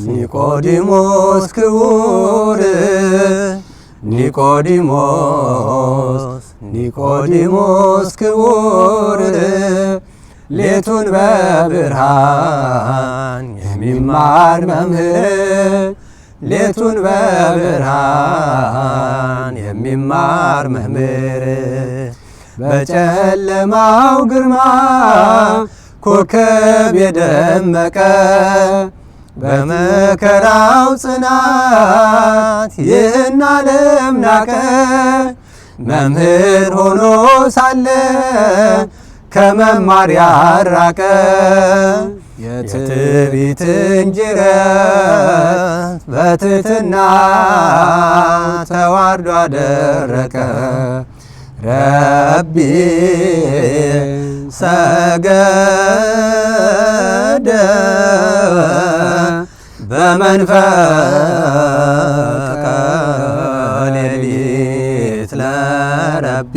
ኒቆዲሞስ ክቡር ኒቆዲሞስ ክቡር ሌቱን በብርሃን የሚማር መምህር ሌቱን በብርሃን የሚማር መምህር በጨለማው ግርማ ኮከብ የደመቀ በመከራው ጽናት ይህን ዓለም ናቀ መምህር ሆኖ ሳለ ከመማር ያራቀ የትዕቢትን ጅረት በትሕትና ተዋርዶ አደረቀ ረቢ ሰገደ በመንፈቀ ሌሊት ለረቢ